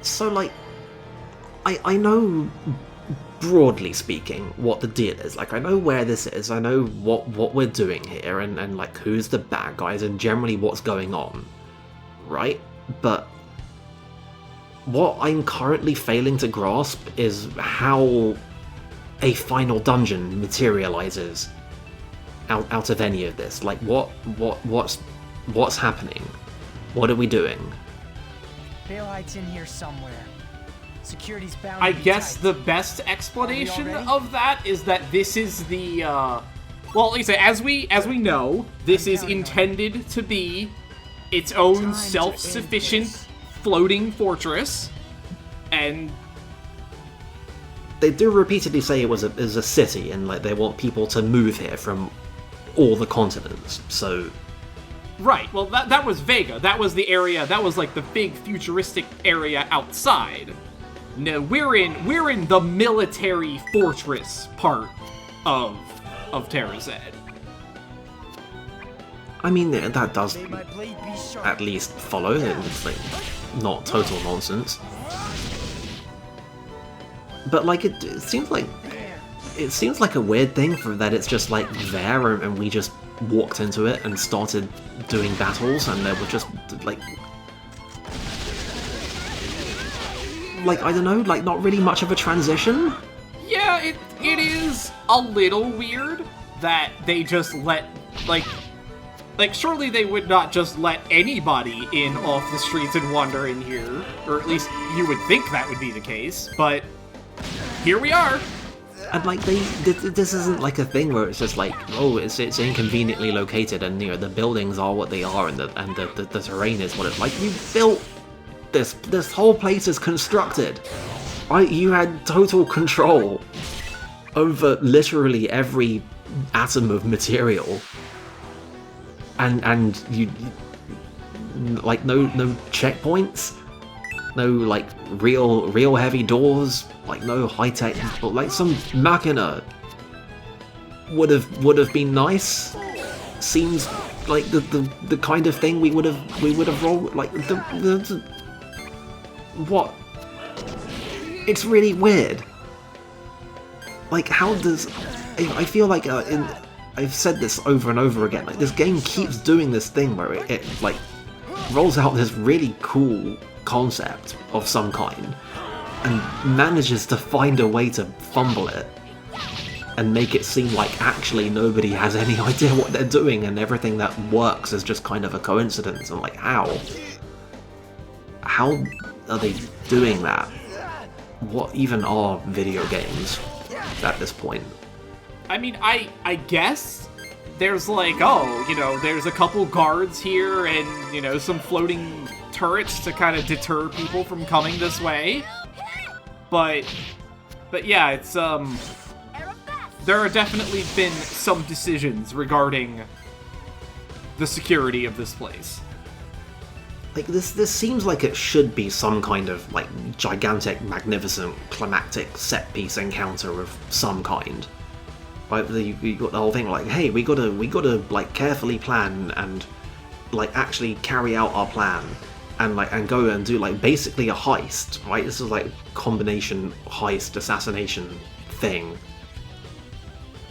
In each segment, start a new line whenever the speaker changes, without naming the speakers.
So, like, I know, broadly speaking, what the deal is. Like, I know where this is, I know what we're doing here, and like, who's the bad guys, and generally what's going on, right? But what I'm currently failing to grasp is how a final dungeon materializes out of any of this. Like, what's happening? What are we doing?
Balehide's in here somewhere. Security's bound
I
to be
guess
tight.
the best explanation
ready?
of that is that this is the, well, like I say, as we know, this is intended to be its own
Time to
self-sufficient
end this.
floating fortress, and
They do repeatedly say it was a city, and like they want people to move here from all the continents. So
right, well, that was Vega. That was the area, that was like the big futuristic area outside. No, we're in the military fortress part of Tarazed.
I mean, that does
May my blade be sharp.
at least follow. It's like not total nonsense. But like it seems like a weird thing for that it's just like there and we just walked into it and started doing battles and there were just like I don't know, like not really much of a transition.
Yeah, it is a little weird that they just let, like surely they would not just let anybody in off the streets and wander in here, or at least you would think that would be the case, but here we are.
And like this isn't like a thing where it's just like, oh, it's inconveniently located and you know the buildings are what they are and the terrain is what it's like. You built this whole place is constructed. You had total control over literally every atom of material, and you like no checkpoints, no like real heavy doors, like no high tech, but like some machina would have been nice. Seems like the kind of thing we would have rolled like the what? It's really weird. Like, how does... I feel like I've said this over and over again, like, this game keeps doing this thing where it like, rolls out this really cool concept of some kind, and manages to find a way to fumble it, and make it seem like actually nobody has any idea what they're doing, and everything that works is just kind of a coincidence, and like, how? How are they doing that? What even are video games at this point?
I mean, I guess there's like, oh, you know, there's a couple guards here and, you know, some floating turrets to kind of deter people from coming this way. But yeah, it's, there have definitely been some decisions regarding the security of this place.
Like, this seems like it should be some kind of, like, gigantic, magnificent, climactic set-piece encounter of some kind. Right, you got the whole thing like, hey, we gotta, like, carefully plan and, like, actually carry out our plan. And go and do, like, basically a heist, right? This is, like, combination heist, assassination thing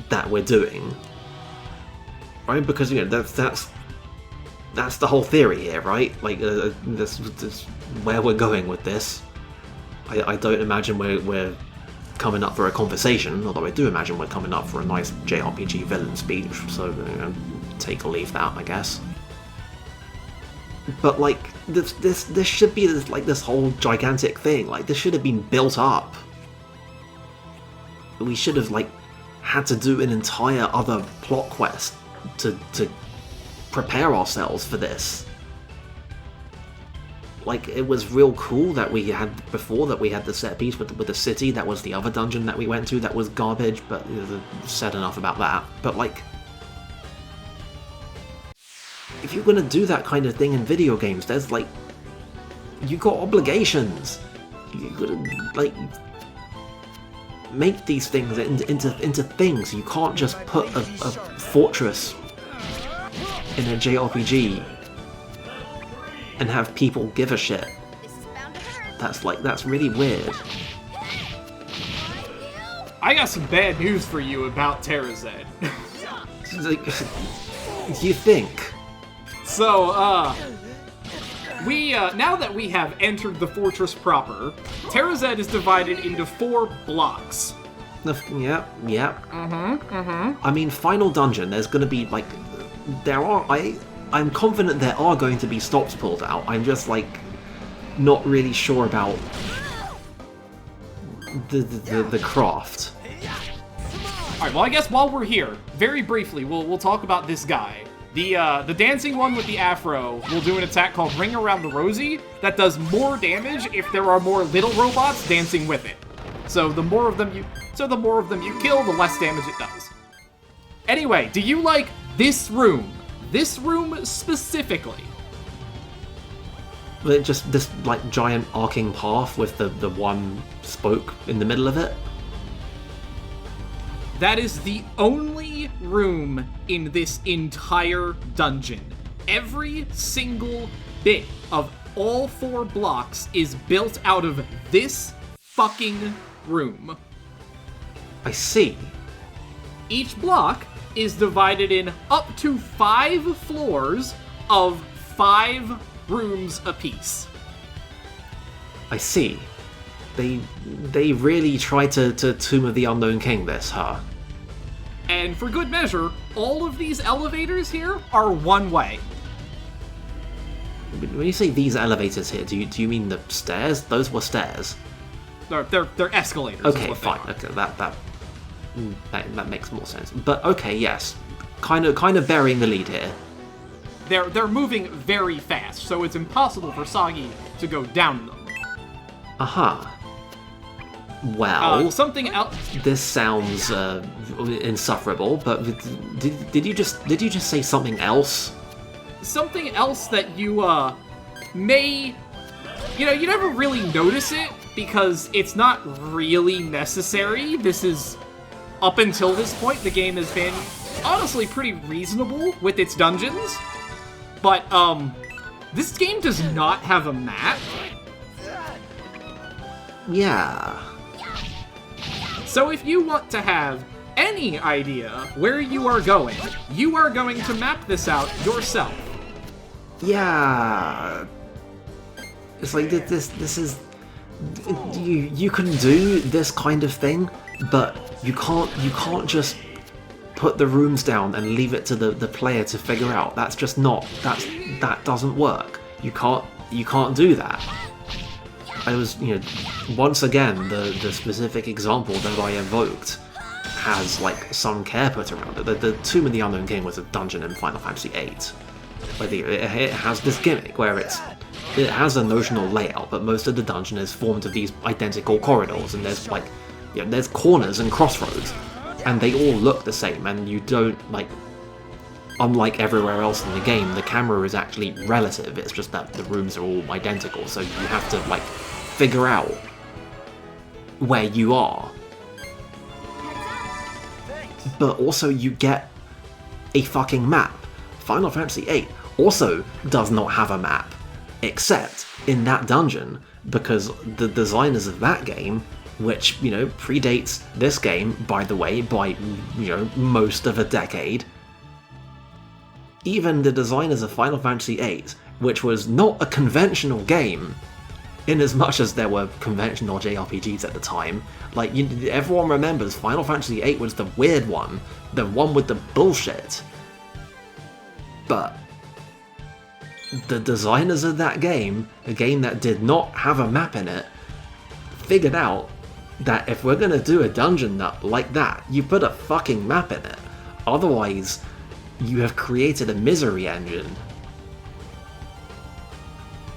that we're doing. Right? Because, you know, that's the whole theory here, right? Like, this where we're going with this. I don't imagine we're coming up for a conversation, although I do imagine we're coming up for a nice JRPG villain speech, so, you know, take or leave that, I guess. But, like, this should be this whole gigantic thing. Like, this should have been built up. We should have, like, had to do an entire other plot quest to prepare ourselves for this. Like, it was real cool that we had before that we had the set piece with the city. That was the other dungeon that we went to that was garbage, but you know, said enough about that. But like, if you're gonna do that kind of thing in video games, there's like, you got obligations. You gotta like make these things into things. You can't just put a fortress in a JRPG and have people give a shit.
This is bound to hurt.
That's really weird.
I got some bad news for you about Tarazed.
You think?
So, we, now that we have entered the fortress proper, Tarazed is divided into 4 blocks.
Yep. I mean, final dungeon, there's gonna be, like, I'm confident there are going to be stops pulled out. I'm just, like, not really sure about the craft.
Alright, well, I guess while we're here, very briefly, we'll talk about this guy. The dancing one with the afro will do an attack called Ring Around the Rosie that does more damage if there are more little robots dancing with it. So the more of them you kill, the less damage it does. Anyway, do you like this room? This room specifically.
Just this, like, giant arcing path with the one spoke in the middle of it?
That is the only room in this entire dungeon. Every single bit of all 4 blocks is built out of this fucking room.
I see.
Each block is divided in up to 5 floors of 5 rooms apiece.
I see. They really tried to Tomb of the Unknown King this, huh?
And for good measure, all of these elevators here are one way.
When you say these elevators here, do you mean the stairs? Those were stairs.
They're escalators.
Okay, fine. Okay, that makes more sense. But okay, yes, kind of burying the lead here.
They're moving very fast, so it's impossible for Sagi to go down them.
Aha. Well,
something else.
This sounds insufferable. But did you just say something else?
Something else that you may, you never really notice it because it's not really necessary. This is, up until this point, the game has been honestly pretty reasonable with its dungeons. But this game does not have a map.
Yeah.
So if you want to have any idea where you are going to map this out yourself.
Yeah. It's like this is you can do this kind of thing, but you can't just put the rooms down and leave it to the player to figure out. That's just not that doesn't work. You can't do that. I was, once again, the specific example that I evoked has, like, some care put around it. The Tomb of the Unknown King was a dungeon in Final Fantasy VIII. Where it has this gimmick where it has a notional layout, but most of the dungeon is formed of these identical corridors, and there's, like, there's corners and crossroads, and they all look the same, and you don't, like, unlike everywhere else in the game, the camera is actually relative. It's just that the rooms are all identical, so you have to, like, figure out where you are. But also you get a fucking map. Final Fantasy VIII also does not have a map, except in that dungeon, because the designers of that game, which, predates this game, by the way, by, most of a decade, even the designers of Final Fantasy VIII, which was not a conventional game, in as much as there were conventional JRPGs at the time, like, everyone remembers Final Fantasy VIII was the weird one, the one with the bullshit. But the designers of that game, a game that did not have a map in it, figured out that if we're gonna do a dungeon like that, you put a fucking map in it. Otherwise, you have created a misery engine.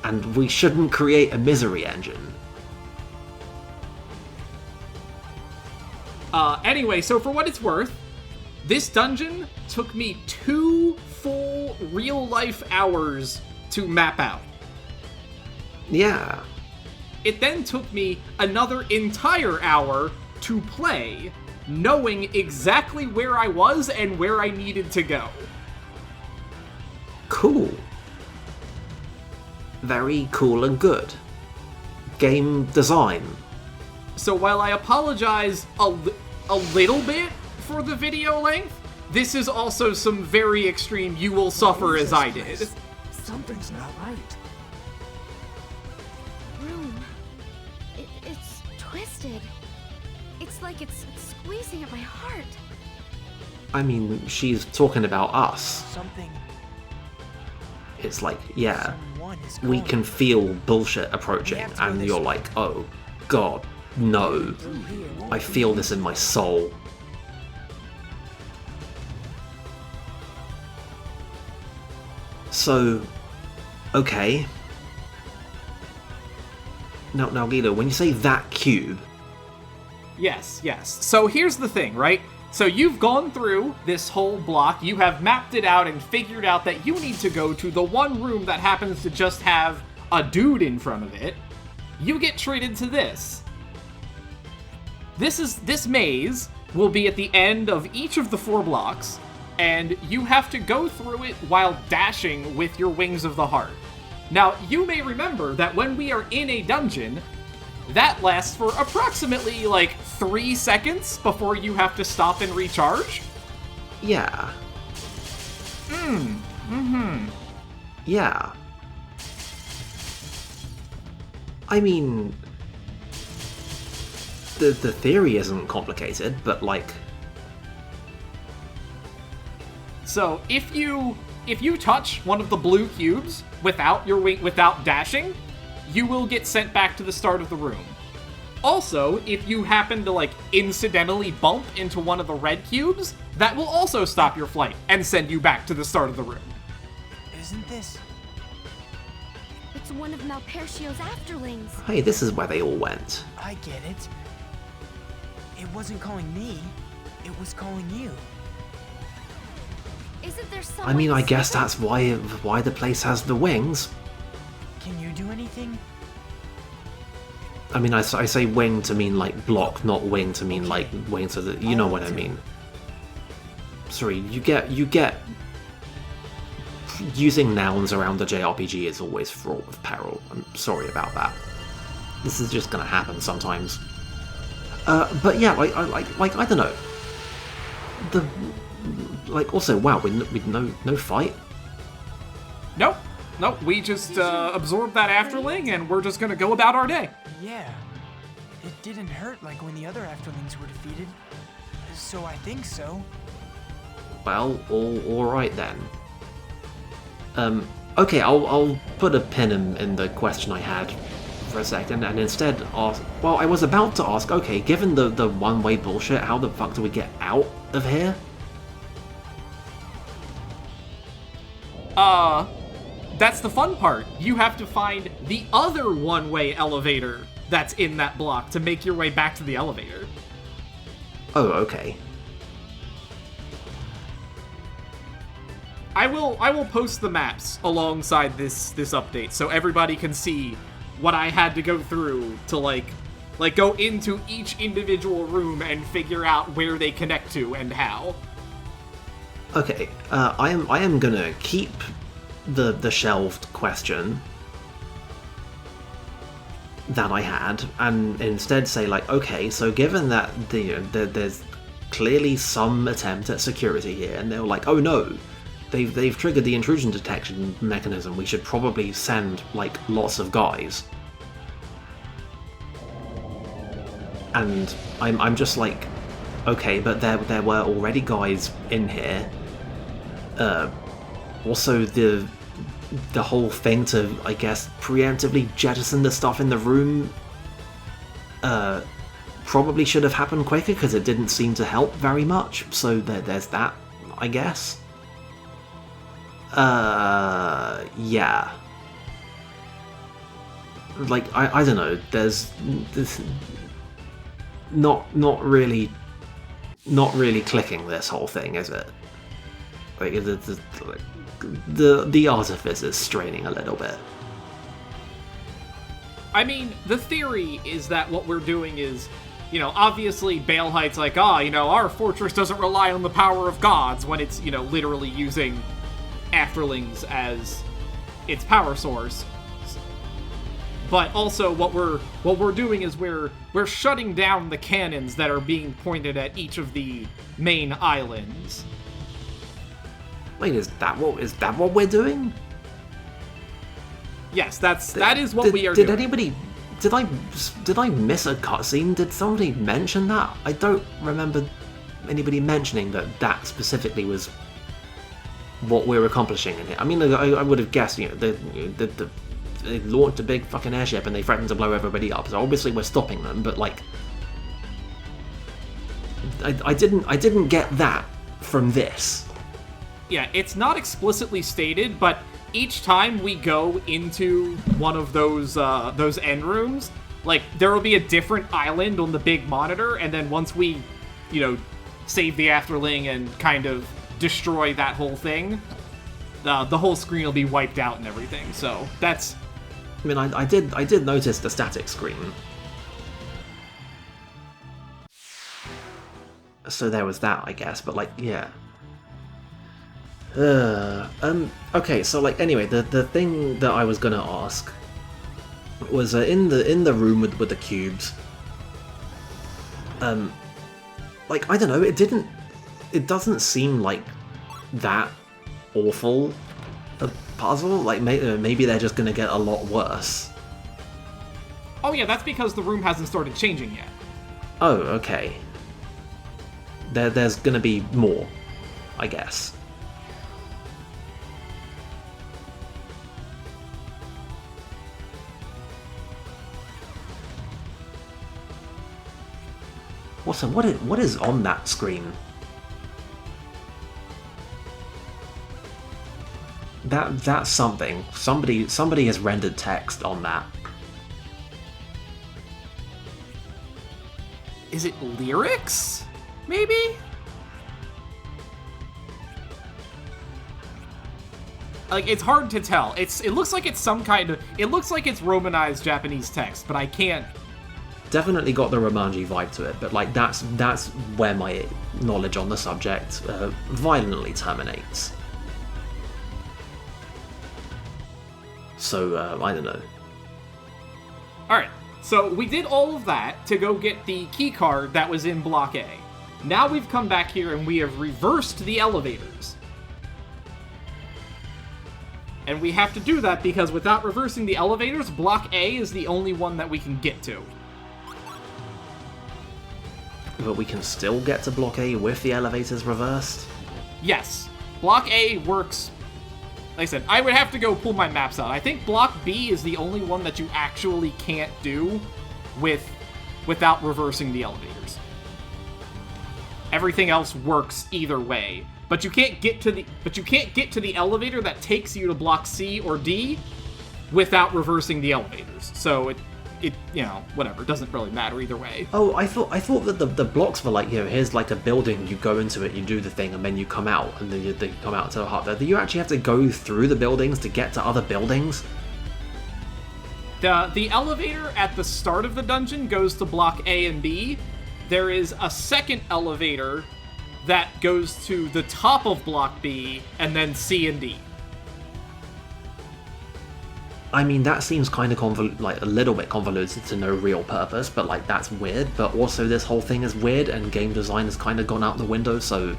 And we shouldn't create a misery engine.
Anyway, so for what it's worth, this dungeon took me 2 full real-life hours to map out.
Yeah.
It then took me another entire hour to play, knowing exactly where I was and where I needed to go.
Cool. Very cool and good. game design.
So while I apologize a little bit for the video length, this is also some very extreme you will suffer as I did.
Something's not right.
Room. It's twisted. It's like it's squeezing at my heart.
I mean, she's talking about us.
Something.
It's like, yeah,
Someone is
we
calling.
can feel bullshit approaching,
We have to go
and
this
you're
way.
like, oh, God, no.
Through here.
I feel this in my soul. So, okay. Now, Guido, when you say that cube,
Yes. So here's the thing, right? So you've gone through this whole block, you have mapped it out and figured out that you need to go to the one room that happens to just have a dude in front of it. You get treated to this. This maze will be at the end of each of the 4 blocks, and you have to go through it while dashing with your Wings of the Heart. Now, you may remember that when we are in a dungeon, that lasts for approximately, 3 seconds before you have to stop and recharge.
yeah. Yeah. I mean, the theory isn't complicated, but
So, if you touch one of the blue cubes without dashing, you will get sent back to the start of the room. Also, if you happen to, incidentally bump into one of the red cubes, that will also stop your flight and send you back to the start of the room.
Isn't this?
It's one of Malpercio's afterlings.
hey, this is where they all went.
I get it. It wasn't calling me. It was calling you.
Isn't there some
I mean,
way
I
to
guess
stop
that's why the place has the wings.
Can you do anything?
I mean, I say wing to mean block, not wing to mean wing to the. You know what I mean. Sorry, you get using nouns around the JRPG is always fraught with peril. I'm sorry about that. This is just gonna happen sometimes. But yeah, I don't know. Also, wow, with no fight.
Nope, we just absorbed that afterling and we're just gonna go about our day.
Yeah. It didn't hurt like when the other afterlings were defeated. So I think so.
Well, all right then. Okay, I'll put a pin in the question I had for a second, and instead ask. Well, I was about to ask. Okay, given the one-way bullshit, how the fuck do we get out of here?
That's the fun part. You have to find the other one-way elevator that's in that block to make your way back to the elevator.
Oh, okay.
I will post the maps alongside this update so everybody can see what I had to go through to go into each individual room and figure out where they connect to and how.
Okay, I am gonna keep the shelved question that I had, and instead say okay, so given that there's clearly some attempt at security here, and they're like, oh no, they've triggered the intrusion detection mechanism. We should probably send lots of guys. And I'm just okay, but there were already guys in here. Also, the whole thing to, I guess, preemptively jettison the stuff in the room probably should have happened quicker because it didn't seem to help very much. So there's that, I guess. Yeah. I don't know. There's this not really clicking, this whole thing, is it? The artifice is straining a little bit.
I mean, the theory is that what we're doing is, obviously Bale Height's our fortress doesn't rely on the power of gods when it's, literally using afterlings as its power source. But also, what we're doing is we're shutting down the cannons that are being pointed at each of the main islands.
Wait, is that what we're doing?
Yes, that is what we are doing.
Did I miss a cutscene? Did somebody mention that? I don't remember anybody mentioning that specifically was what we're accomplishing in here. I mean, I would have guessed, they launched a big fucking airship and they threatened to blow everybody up. So obviously we're stopping them, but like, I didn't get that from this.
Yeah, it's not explicitly stated, but each time we go into one of those end rooms, like, there will be a different island on the big monitor, and then once we, save the Afterling and kind of destroy that whole thing, the whole screen will be wiped out and everything. So that's...
I mean, I did notice the static screen. So there was that, I guess, but like, yeah. Okay, so like, anyway, the thing that I was gonna ask was in the room with the cubes. Like, I don't know, it doesn't seem like that awful a puzzle. Like, maybe they're just gonna get a lot worse.
Oh yeah, that's because the room hasn't started changing yet.
Oh, okay. There's gonna be more, I guess. Also, what is on that screen? That's something. Somebody has rendered text on that.
Is it lyrics? Maybe? Like, it's hard to tell. It looks like it's some kind of... It looks like it's Romanized Japanese text, but I can't...
Definitely got the Romanji vibe to it, but like that's where my knowledge on the subject violently terminates. So, I don't know.
Alright, so we did all of that to go get the key card that was in Block A. Now we've come back here and we have reversed the elevators. And we have to do that because without reversing the elevators, Block A is the only one that we can get to.
But we can still get to Block A with the elevators reversed?
Yes. Block A works... Like I said, I would have to go pull my maps out. I think Block B is the only one that you actually can't do without reversing the elevators. Everything else works either way. But you can't get to the elevator that takes you to Block C or D without reversing the elevators. So it whatever, it doesn't really matter either way.
Oh, I thought that the blocks were like, here's like a building, you go into it, you do the thing, and then you come out, and then you come out to the heart there. Do you actually have to go through the buildings to get to other buildings?
The elevator at the start of the dungeon goes to Block A and B. There is a second elevator that goes to the top of Block B, and then C and D.
I mean, that seems kind of a little bit convoluted to no real purpose, but like, that's weird. But also, this whole thing is weird, and game design has kind of gone out the window, so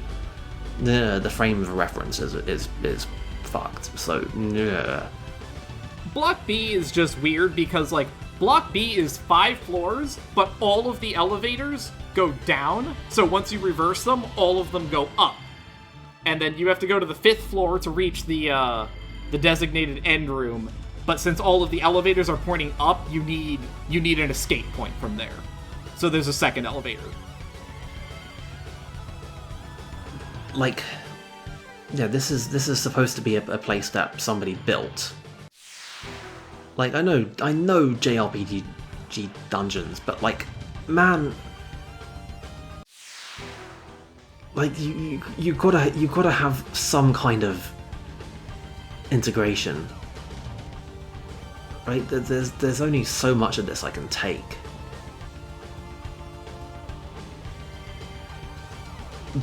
the frame of reference is fucked. So yeah.
Block B is just weird because like Block B is 5 floors, but all of the elevators go down. So once you reverse them, all of them go up, and then you have to go to the 5th floor to reach the designated end room. But since all of the elevators are pointing up, you need an escape point from there. So there's a second elevator.
Like, yeah, this is supposed to be a place that somebody built. Like, I know JRPG dungeons, but like, man, like you gotta have some kind of integration. Right, there's only so much of this I can take.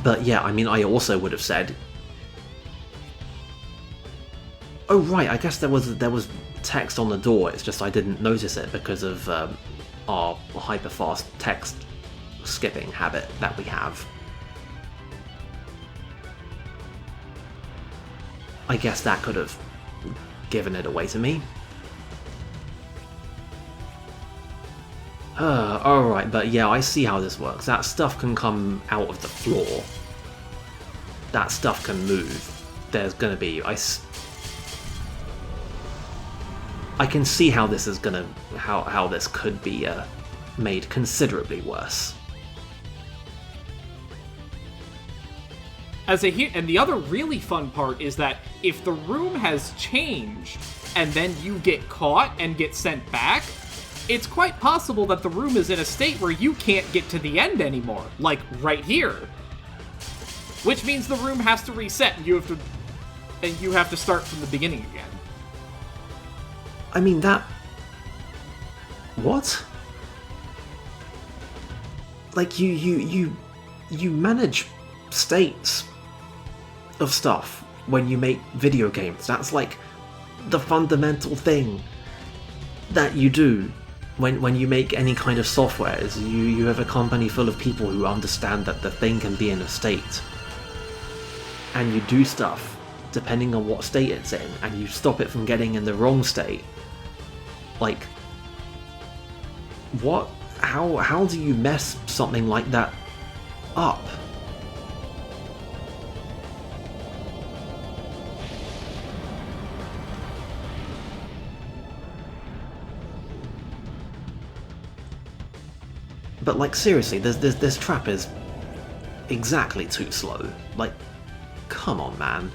But yeah, I mean, I also would have said, oh right, I guess there was text on the door, it's just I didn't notice it because of our hyper-fast text skipping habit that we have. I guess that could have given it away to me. Alright, but yeah, I see how this works. That stuff can come out of the floor. That stuff can move. There's gonna be... I can see how this is gonna... how this could be made considerably worse.
And the other really fun part is that if the room has changed and then you get caught and get sent back, it's quite possible that the room is in a state where you can't get to the end anymore, like right here. Which means the room has to reset and you have to start from the beginning again.
I mean, that... What? Like, you manage states of stuff when you make video games. That's like the fundamental thing that you do when you make any kind of software, is you have a company full of people who understand that the thing can be in a state. And you do stuff depending on what state it's in, and you stop it from getting in the wrong state. Like, what? How do you mess something like that up? But like, seriously, this trap is exactly too slow. Like, come on, man.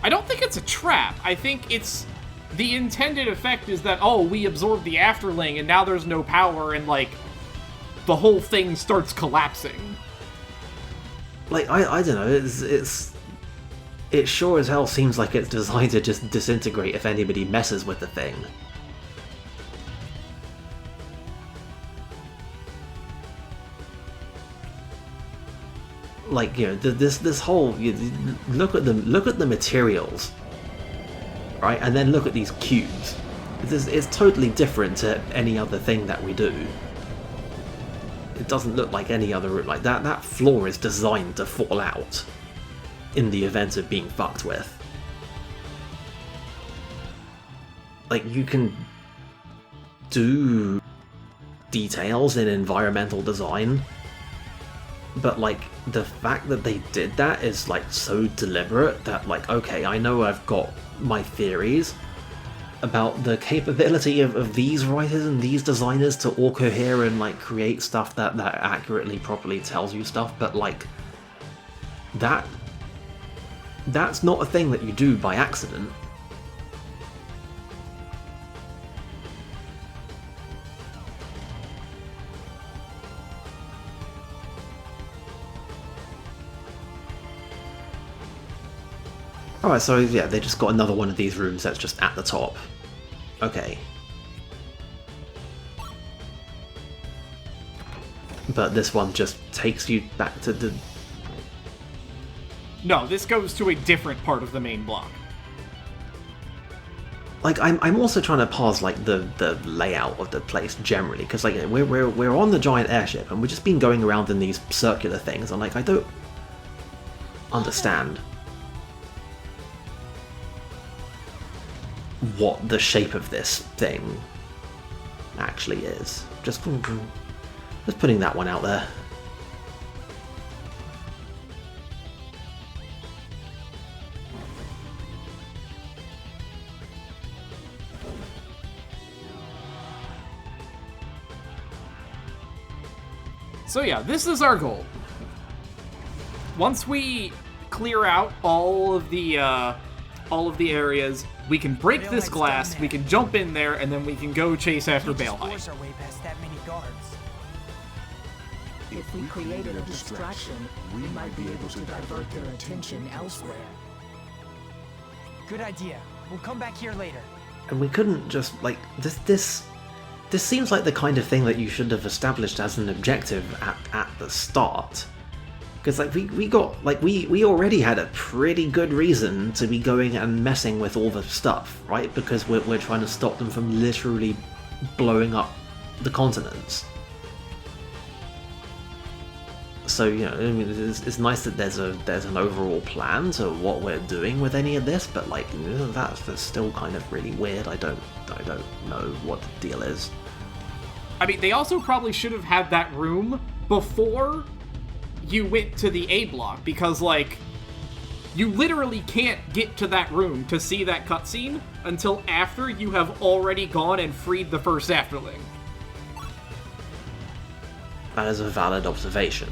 I don't think it's a trap. I think it's... the intended effect is that, oh, we absorbed the Afterling and now there's no power and, like, the whole thing starts collapsing.
Like, I don't know, it sure as hell seems like it's designed to just disintegrate if anybody messes with the thing. Like, you know, this whole... look at the materials, right? And then look at these cubes. It's totally different to any other thing that we do. It doesn't look like any other room. Like, that floor is designed to fall out in the event of being fucked with. Like, you can do details in environmental design, but, like, the fact that they did that is, like, so deliberate that, like, okay, I know I've got my theories about the capability of these writers and these designers to all cohere and, like, create stuff that accurately, properly tells you stuff, but, like, that's not a thing that you do by accident. Alright, so yeah, they just got another one of these rooms that's just at the top. Okay. But this one just takes you back to the...
No, this goes to a different part of the main block.
Like, I'm also trying to parse, like, the layout of the place generally, because, like, we're on the giant airship, and we've just been going around in these circular things, and, like, I don't understand what the shape of this thing actually is. Just putting that one out there.
So yeah, this is our goal. Once we clear out all of the areas, we can break this glass, we can jump in there, and then we can go chase after Baelheim.
Force our way past that many guards.
If we created a distraction, we might be able to divert their attention elsewhere.
Good idea. We'll come back here later.
And we couldn't just, like, this seems like the kind of thing that you should have established as an objective at the start. Because like we already had a pretty good reason to be going and messing with all the stuff, right? Because we're trying to stop them from literally blowing up the continents. So, you know, I mean, it's nice that there's an overall plan to what we're doing with any of this, but like that's still kind of really weird. I don't know what the deal is.
I mean, they also probably should have had that room before you went to the A block, because like you literally can't get to that room to see that cutscene until after you have already gone and freed the first Afterling.
That is a valid observation.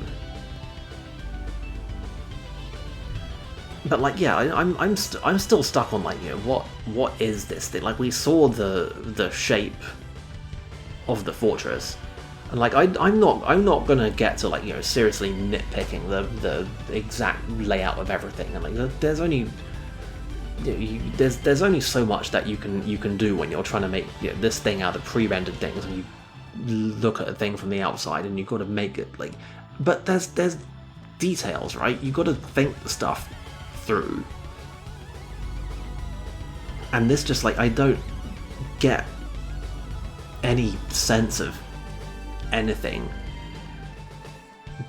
But like, yeah, I'm still stuck on like, you know, what is this thing? Like, we saw the shape of the fortress, and like I'm not gonna get to like, you know, seriously nitpicking the exact layout of everything. And like, there's only, you know, there's only so much that you can do when you're trying to make, you know, this thing out of pre-rendered things, and you look at a thing from the outside and you've got to make it like, but there's details, right? You've got to think the stuff through, and this just like, I don't get any sense of anything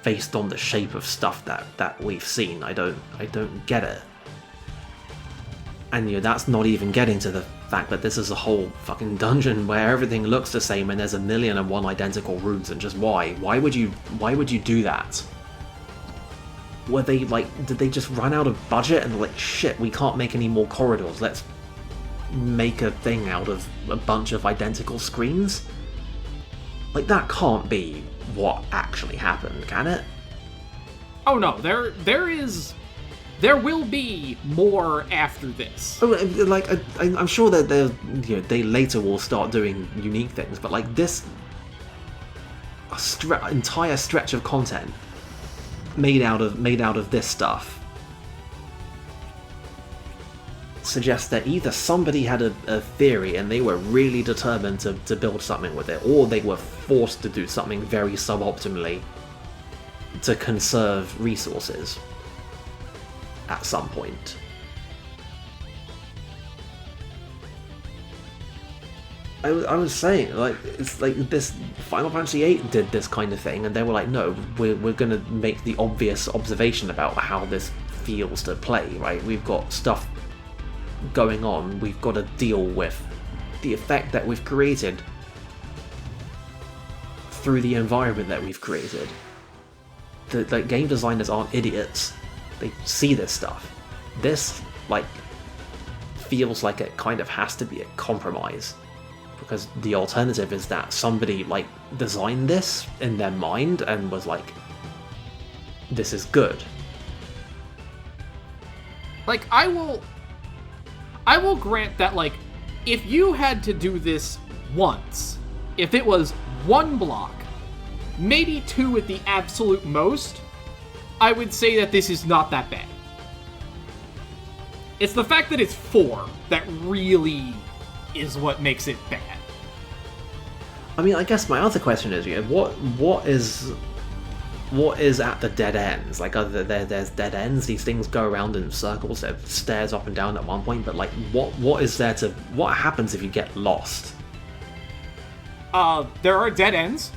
based on the shape of stuff that we've seen. I don't get it. And you know, that's not even getting to the fact that this is a whole fucking dungeon where everything looks the same and there's 1,000,001 identical rooms, and just why would you do that? Were they like, did they just run out of budget and like, shit, we can't make any more corridors, let's make a thing out of a bunch of identical screens? Like, that can't be what actually happened, can it?
Oh no, there will be more after this.
Oh, like, I'm sure that they later will start doing unique things, but like this entire stretch of content made out of this stuff suggests that either somebody had a theory and they were really determined to build something with it, or they were forced to do something very suboptimally to conserve resources at some point. I was saying, like, it's like this Final Fantasy VIII did this kind of thing, and they were like, no, we're gonna make the obvious observation about how this feels to play, right? We've got stuff going on, we've got to deal with the effect that we've created through the environment that we've created. The game designers aren't idiots. They see this stuff. This, like, feels like it kind of has to be a compromise, because the alternative is that somebody, like, designed this in their mind and was like, this is good.
Like, I will grant that, like, if you had to do this once, if it was one block, maybe two at the absolute most, I would say that this is not that bad. It's the fact that it's 4 that really is what makes it bad.
I mean, I guess my other question is, what is at the dead ends? Like, there's dead ends, these things go around in circles, there's stairs up and down at one point, but like, what is there to, what happens if you get lost?
There are dead ends.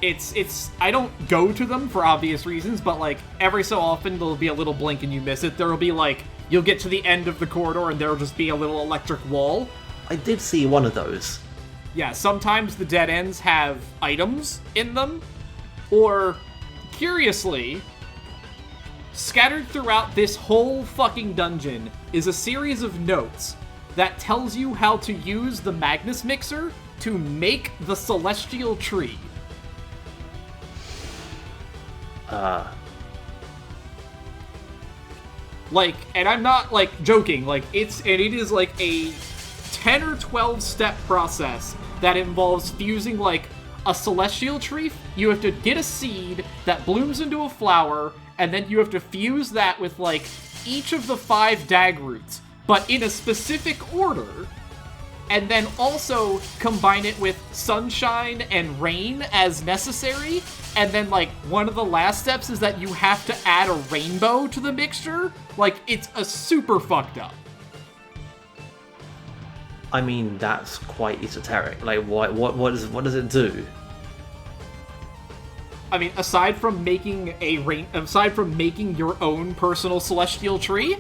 It's I don't go to them for obvious reasons, but like, every so often there'll be a little blink and you miss it. There'll be like, you'll get to the end of the corridor and there'll just be a little electric wall.
I did see one of those.
Yeah, sometimes the dead ends have items in them, or, curiously, scattered throughout this whole fucking dungeon is a series of notes that tells you how to use the Magnus Mixer to make the Celestial Tree. Like, and I'm not, like, joking, like, it is, like, a 10 or 12 step process that involves fusing, like, a celestial tree. You have to get a seed that blooms into a flower, and then you have to fuse that with, like, each of the 5 dag roots, but in a specific order, and then also combine it with sunshine and rain as necessary. And then, like, one of the last steps is that you have to add a rainbow to the mixture. Like, it's a super fucked up.
I mean, that's quite esoteric. Like, what does it do?
I mean, aside from making your own personal celestial tree,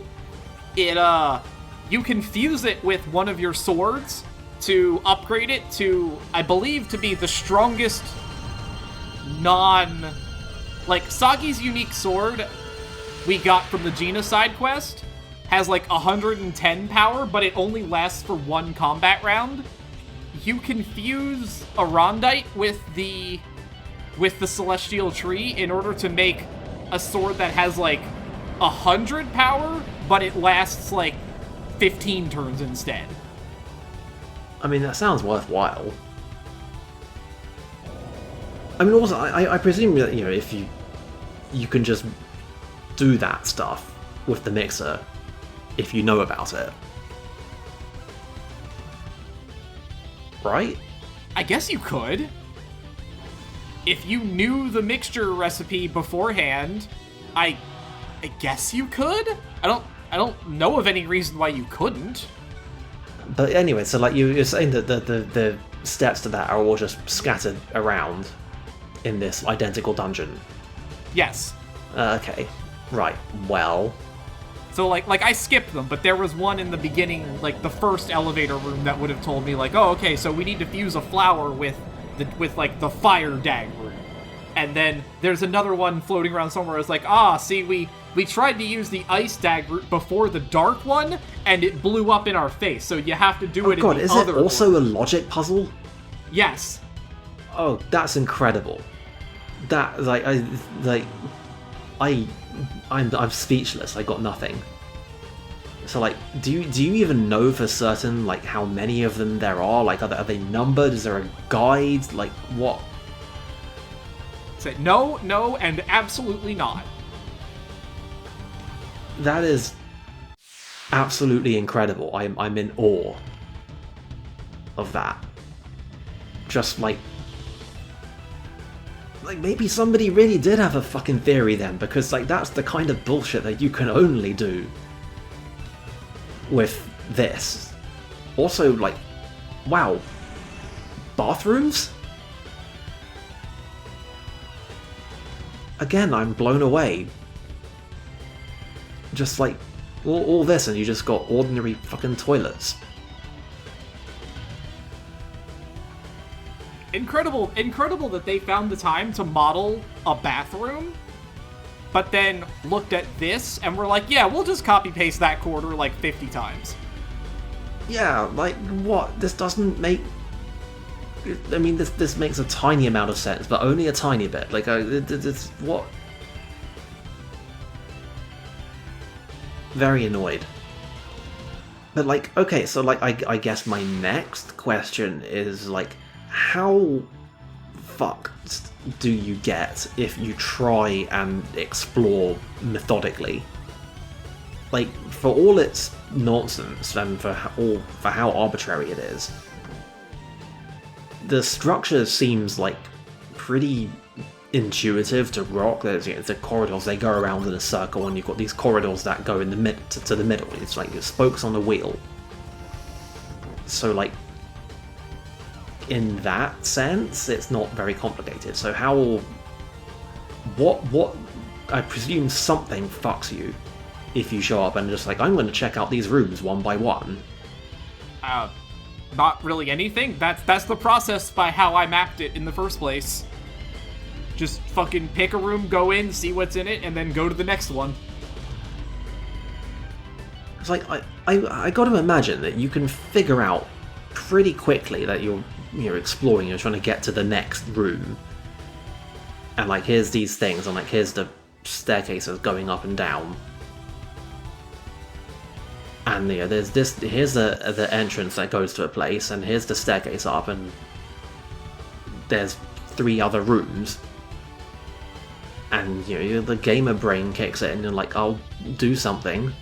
you can fuse it with one of your swords to upgrade it to, I believe, to be the strongest Sagi's unique sword we got from the Gina side quest has like 110 power, but it only lasts for one combat round. You can fuse a Rondite with the celestial tree in order to make a sword that has like 100 power, but it lasts like 15 turns instead.
I mean, that sounds worthwhile. I mean, also, I presume that, you know, if you can just do that stuff with the mixer if you know about it. Right?
I guess you could. If you knew the mixture recipe beforehand, I guess you could? I don't know of any reason why you couldn't.
But anyway, so like you're saying that the steps to that are all just scattered around in this identical dungeon.
Yes.
Okay. Right. Well.
So like I skipped them, but there was one in the beginning, like the first elevator room that would have told me like, oh, okay, so we need to fuse a flower with like the fire dagger. And then there's another one floating around somewhere. It's like, see, we tried to use the ice dagger before the dark one, and it blew up in our face. So you have to do it.
God,
in the
is
other
it also
one.
a logic puzzle?
Yes.
Oh, that's incredible. That I'm speechless. I got nothing. So like, do you even know for certain like how many of them there are? Like, are they numbered? Is there a guide? Like, what?
Say no, and absolutely not.
That is absolutely incredible. I'm in awe of that. Just like maybe somebody really did have a fucking theory then, because like that's the kind of bullshit that you can only do with this. Also, like, wow, bathrooms? Again, I'm blown away. Just like all this, and you just got ordinary fucking toilets.
Incredible that they found the time to model a bathroom, but then looked at this and were like, yeah, we'll just copy paste that corridor like 50 times.
Yeah, like what? This doesn't make. I mean, this makes a tiny amount of sense, but only a tiny bit. Like, it's what? Very annoyed. But like, okay, so like, I guess my next question is like, how fucked do you get if you try and explore methodically? Like, for all its nonsense and for how arbitrary it is, the structure seems like pretty intuitive to rock. There's, you know, the corridors, they go around in a circle, and you've got these corridors that go in the to the middle. It's like spokes on a wheel. So like, in that sense, it's not very complicated. So what I presume something fucks you if you show up and just like, I'm going to check out these rooms one by one.
Not really anything. That's the process by how I mapped it in the first place. Just fucking pick a room, go in, see what's in it, and then go to the next one.
It's like, I got to imagine that you can figure out pretty quickly that you're exploring, you're trying to get to the next room. And like, here's these things, and like, here's the staircases going up and down. And you know, there's this, here's the entrance that goes to a place, and here's the staircase up, and there's 3 other rooms. And you know, the gamer brain kicks in, and you're like, I'll do something.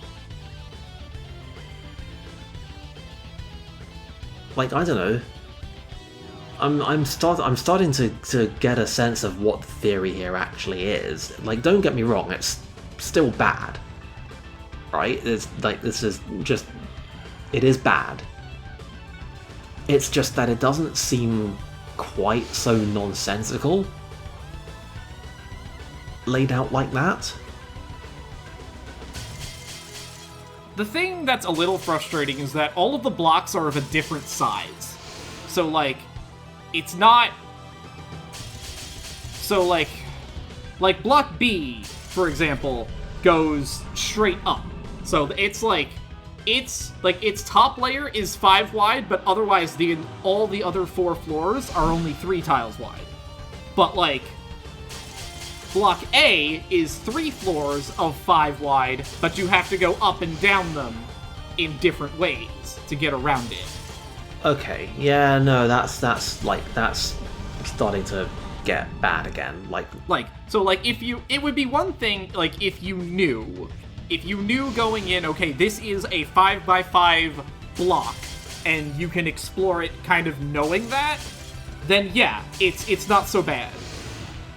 like, I don't know. I'm starting to get a sense of what the theory here actually is. Like, don't get me wrong, it's still bad. Right? It's like, this is just, it is bad. It's just that it doesn't seem quite so nonsensical laid out like that.
The thing that's a little frustrating is that all of the blocks are of a different size. So, like, it's not... So, like block B, for example, goes straight up. So it's like, its top layer is 5 wide, but otherwise all the other 4 floors are only 3 tiles wide. But, like, block A is 3 floors of 5 wide, but you have to go up and down them in different ways to get around it.
Okay, yeah, no, that's starting to get bad again.
It would be one thing, like, if you knew going in, okay, this is a 5x5 block, and you can explore it kind of knowing that, then yeah, it's not so bad.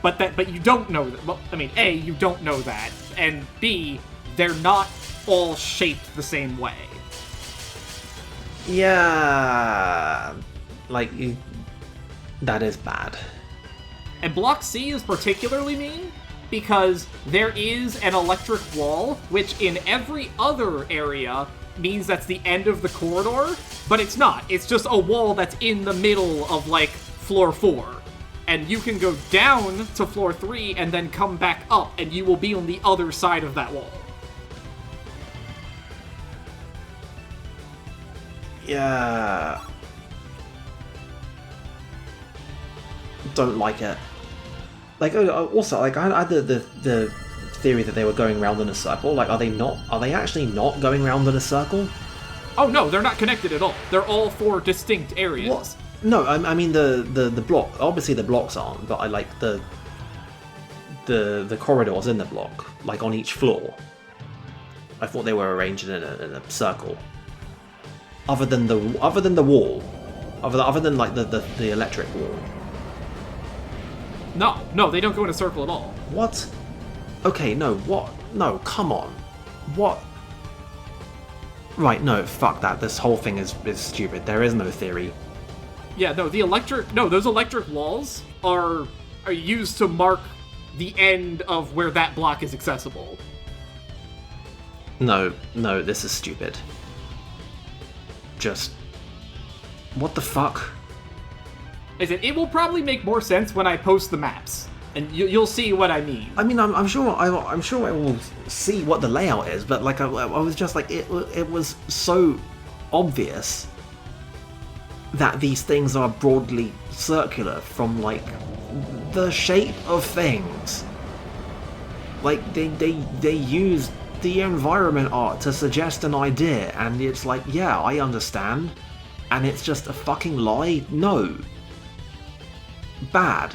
But you don't know that. Well, I mean, A, you don't know that, and B, they're not all shaped the same way.
Yeah, like, that is bad.
And block C is particularly mean because there is an electric wall, which in every other area means that's the end of the corridor, but it's not. It's just a wall that's in the middle of, like, floor 4. And you can go down to floor 3 and then come back up, and you will be on the other side of that wall.
Yeah. Don't like it. Like, also, like, I had the theory that they were going round in a circle. Like, are they actually not going round in a circle?
Oh no, they're not connected at all. They're all 4 distinct areas.
What? No, I mean the block. Obviously the blocks aren't, but I like the corridors in the block, like on each floor. I thought they were arranged in a circle. Other than the wall, other than like the electric wall.
No, they don't go in a circle at all.
What? Okay, no, what? No, come on. What? Right, no, fuck that. This whole thing is stupid. There is no theory.
Yeah, no, those electric walls are used to mark the end of where that block is accessible.
No, this is stupid. Just... what the fuck?
I said, it will probably make more sense when I post the maps, and you'll see what I mean.
I mean, I'm sure I will see what the layout is, but like I was just like, it was so obvious that these things are broadly circular from, like, the shape of things. Like, they use the environment art to suggest an idea, and it's like, yeah, I understand, and it's just a fucking lie? No. Bad.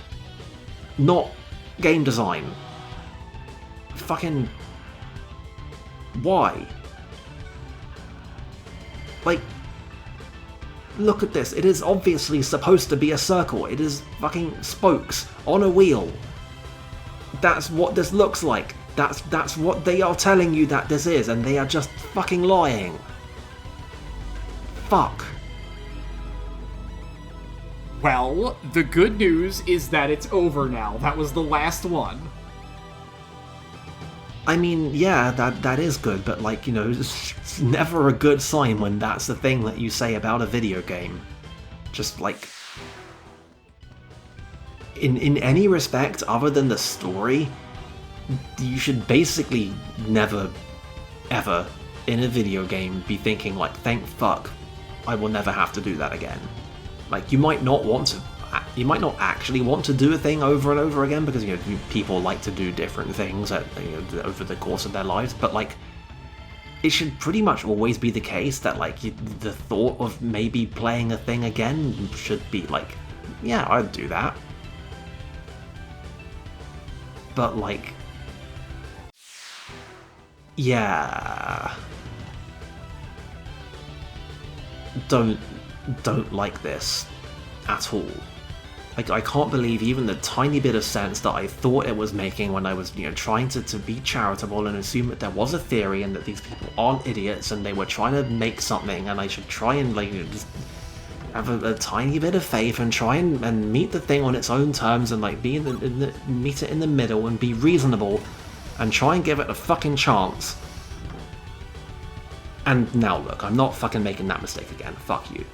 Not game design. Fucking... why? Like... look at this, it is obviously supposed to be a circle. It is fucking spokes on a wheel. That's what this looks like. That's what they are telling you that this is, and they are just fucking lying. Fuck.
Well, the good news is that it's over now. That was the last one.
I mean, yeah, that is good, but, like, you know, it's never a good sign when that's the thing that you say about a video game. Just, like... In any respect other than the story, you should basically never, ever, in a video game, be thinking, like, thank fuck, I will never have to do that again. Like, you might not actually want to do a thing over and over again, because, you know, people like to do different things over the course of their lives, but, like, it should pretty much always be the case that, like, the thought of maybe playing a thing again should be like, yeah, I'd do that. But, like, yeah, don't don't like this at all. Like, I can't believe even the tiny bit of sense that I thought it was making when I was, trying to be charitable and assume that there was a theory and that these people aren't idiots and they were trying to make something and I should try and, just have a tiny bit of faith and try and meet the thing on its own terms and, be meet it in the middle and be reasonable and try and give it a fucking chance. And now look, I'm not fucking making that mistake again. Fuck you.